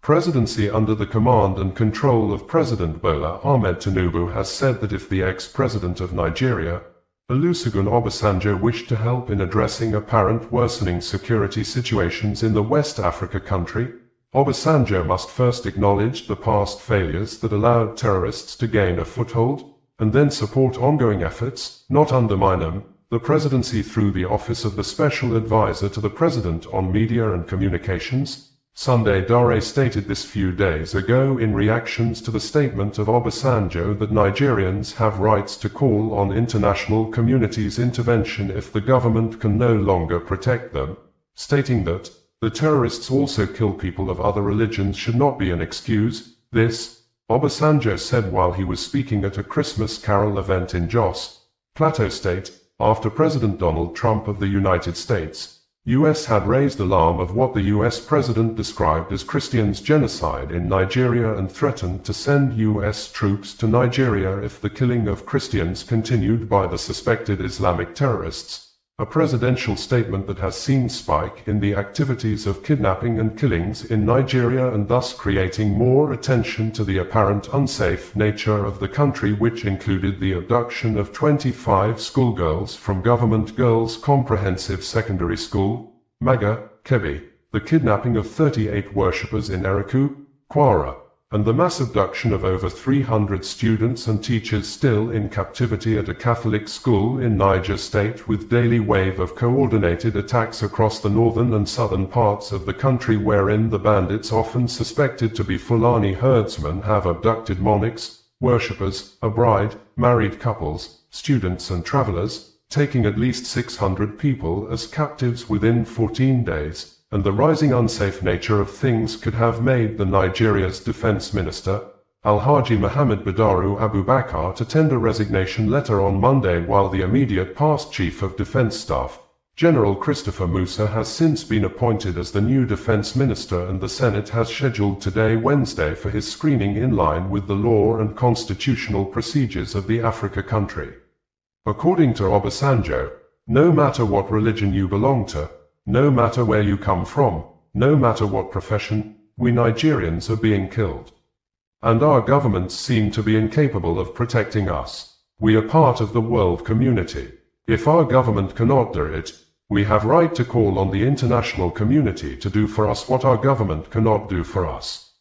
Presidency under the command and control of President Bola Ahmed Tinubu has said that if the ex-president of Nigeria, Olusegun Obasanjo, wished to help in addressing apparent worsening security situations in the West Africa country, Obasanjo must first acknowledge the past failures that allowed terrorists to gain a foothold, and then support ongoing efforts, not undermine them. The presidency, through the Office of the Special Advisor to the President on Media and Communications, Sunday Dare, stated this few days ago in reactions to the statement of Obasanjo that Nigerians have rights to call on international community's intervention if the government can no longer protect them, stating that the terrorists also kill people of other religions should not be an excuse. This, Obasanjo said while he was speaking at a Christmas carol event in Jos, Plateau State, after President Donald Trump of the United States, U.S. had raised alarm of what the U.S. President described as Christians' genocide in Nigeria and threatened to send U.S. troops to Nigeria if the killing of Christians continued by the suspected Islamic terrorists, a presidential statement that has seen spike in the activities of kidnapping and killings in Nigeria and thus creating more attention to the apparent unsafe nature of the country, which included the abduction of 25 schoolgirls from Government Girls Comprehensive Secondary School, Maga, Kebbi, the kidnapping of 38 worshippers in Eruku, Kwara, and the mass abduction of over 300 students and teachers still in captivity at a Catholic school in Niger State, with daily wave of coordinated attacks across the northern and southern parts of the country, wherein the bandits, often suspected to be Fulani herdsmen, have abducted monarchs, worshippers, a bride, married couples, students and travelers, taking at least 600 people as captives within 14 days. And the rising unsafe nature of things could have made the Nigeria's defense minister, Alhaji Mohammed Badaru Abubakar, to tender resignation letter on Monday, while the immediate past Chief of Defense Staff, General Christopher Musa, has since been appointed as the new defense minister, and the Senate has scheduled today, Wednesday, for his screening in line with the law and constitutional procedures of the Africa country. According to Obasanjo, no matter what religion you belong to, no matter where you come from, no matter what profession, we Nigerians are being killed. And our governments seem to be incapable of protecting us. We are part of the world community. If our government cannot do it, we have right to call on the international community to do for us what our government cannot do for us.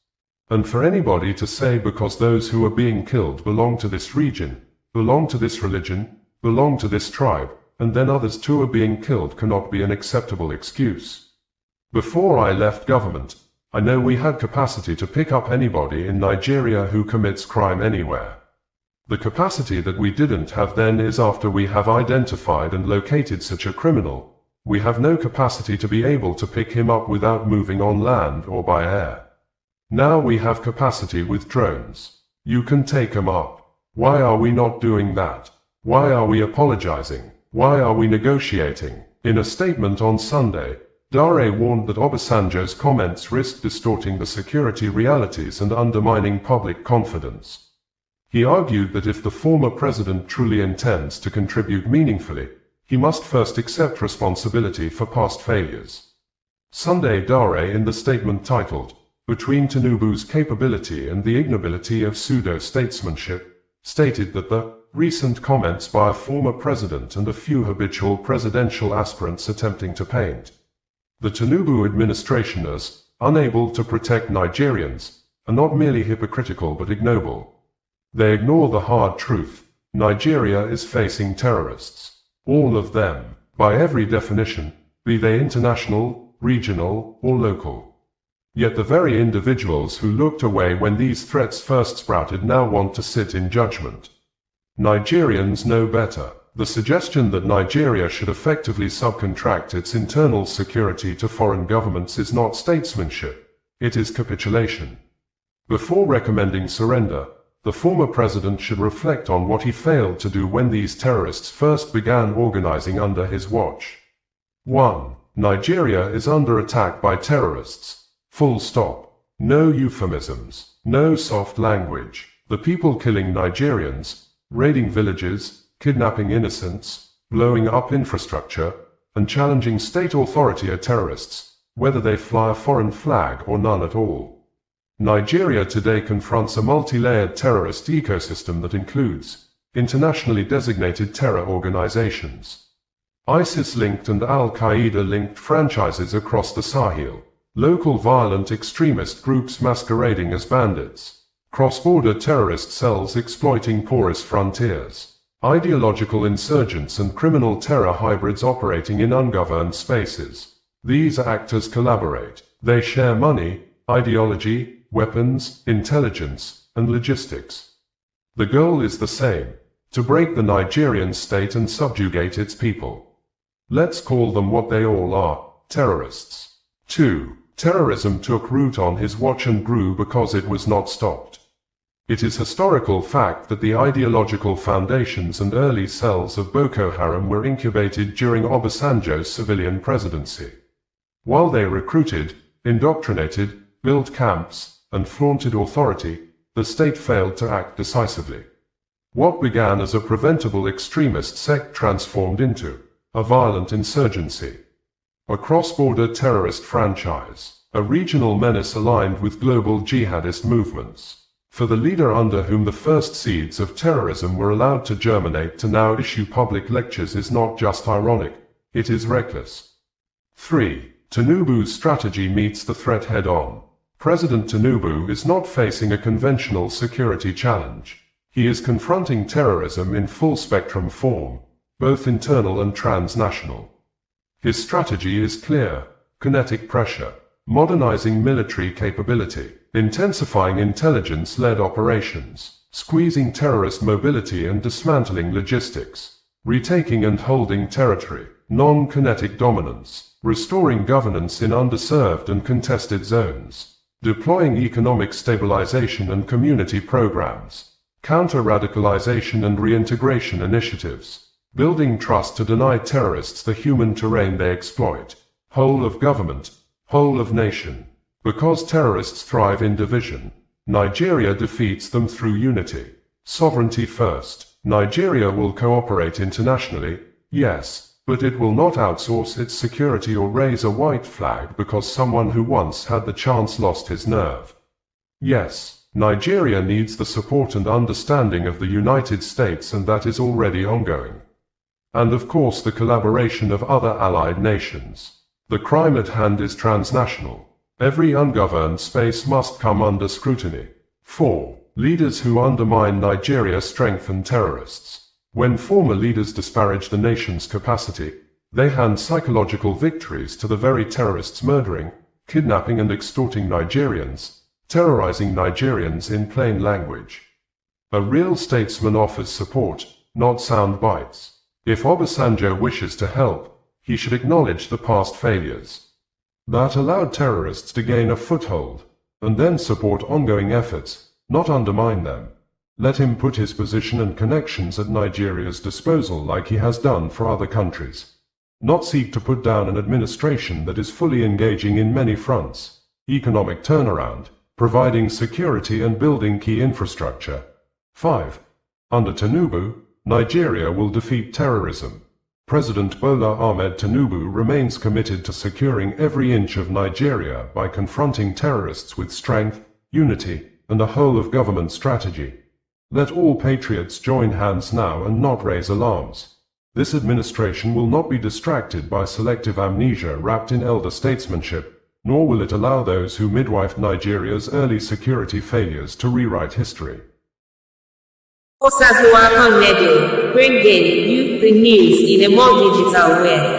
And for anybody to say because those who are being killed belong to this region, belong to this religion, belong to this tribe, and then others too are being killed, cannot be an acceptable excuse. Before I left government, I know we had capacity to pick up anybody in Nigeria who commits crime anywhere. The capacity that we didn't have then is, after we have identified and located such a criminal, we have no capacity to be able to pick him up without moving on land or by air. Now we have capacity with drones. You can take him up. Why are we not doing that? Why are we apologizing? Why are we negotiating? In a statement on Sunday, Dare warned that Obasanjo's comments risk distorting the security realities and undermining public confidence. He argued that if the former president truly intends to contribute meaningfully, he must first accept responsibility for past failures. Sunday Dare, in the statement titled, "Between Tinubu's Capability and the Ignobility of Pseudo-Statesmanship," stated that the recent comments by a former president and a few habitual presidential aspirants attempting to paint the Tinubu administration as unable to protect Nigerians are not merely hypocritical but ignoble. They ignore the hard truth: Nigeria is facing terrorists. All of them, by every definition, be they international, regional, or local. Yet the very individuals who looked away when these threats first sprouted now want to sit in judgment. Nigerians know better. The suggestion that Nigeria should effectively subcontract its internal security to foreign governments is not statesmanship. It is capitulation. Before recommending surrender, the former president should reflect on what he failed to do when these terrorists first began organizing under his watch. 1. Nigeria is under attack by terrorists. Full stop. No euphemisms. No soft language. The people killing Nigerians, raiding villages, kidnapping innocents, blowing up infrastructure, and challenging state authority are terrorists, whether they fly a foreign flag or none at all. Nigeria today confronts a multi-layered terrorist ecosystem that includes internationally designated terror organizations, ISIS-linked and Al-Qaeda-linked franchises across the Sahel, local violent extremist groups masquerading as bandits, cross-border terrorist cells exploiting porous frontiers, ideological insurgents and criminal terror hybrids operating in ungoverned spaces. These actors collaborate. They share money, ideology, weapons, intelligence, and logistics. The goal is the same: to break the Nigerian state and subjugate its people. Let's call them what they all are: terrorists. 2. Terrorism took root on his watch and grew because it was not stopped. It is historical fact that the ideological foundations and early cells of Boko Haram were incubated during Obasanjo's civilian presidency. While they recruited, indoctrinated, built camps, and flaunted authority, the state failed to act decisively. What began as a preventable extremist sect transformed into a violent insurgency, a cross-border terrorist franchise, a regional menace aligned with global jihadist movements. For the leader under whom the first seeds of terrorism were allowed to germinate to now issue public lectures is not just ironic, it is reckless. 3. Tinubu's strategy meets the threat head-on. President Tinubu is not facing a conventional security challenge. He is confronting terrorism in full-spectrum form, both internal and transnational. His strategy is clear: kinetic pressure, modernizing military capability, intensifying intelligence-led operations, squeezing terrorist mobility and dismantling logistics, retaking and holding territory, non-kinetic dominance, restoring governance in underserved and contested zones, deploying economic stabilization and community programs, counter-radicalization and reintegration initiatives, building trust to deny terrorists the human terrain they exploit, whole of government, whole of nation. Because terrorists thrive in division, Nigeria defeats them through unity. Sovereignty first. Nigeria will cooperate internationally, yes, but it will not outsource its security or raise a white flag because someone who once had the chance lost his nerve. Yes, Nigeria needs the support and understanding of the United States, and that is already ongoing. And of course the collaboration of other allied nations. The crime at hand is transnational. Every ungoverned space must come under scrutiny. 4. Leaders who undermine Nigeria strengthen terrorists. When former leaders disparage the nation's capacity, they hand psychological victories to the very terrorists murdering, kidnapping and extorting Nigerians, terrorizing Nigerians in plain language. A real statesman offers support, not sound bites. If Obasanjo wishes to help, he should acknowledge the past failures that allowed terrorists to gain a foothold, and then support ongoing efforts, not undermine them. Let him put his position and connections at Nigeria's disposal like he has done for other countries. Not seek to put down an administration that is fully engaging in many fronts: economic turnaround, providing security and building key infrastructure. 5. Under Tinubu, Nigeria will defeat terrorism. President Bola Ahmed Tinubu remains committed to securing every inch of Nigeria by confronting terrorists with strength, unity, and a whole-of-government strategy. Let all patriots join hands now and not raise alarms. This administration will not be distracted by selective amnesia wrapped in elder statesmanship, nor will it allow those who midwifed Nigeria's early security failures to rewrite history. Olusegun Obasanjo, bringing you the news in a more digital way.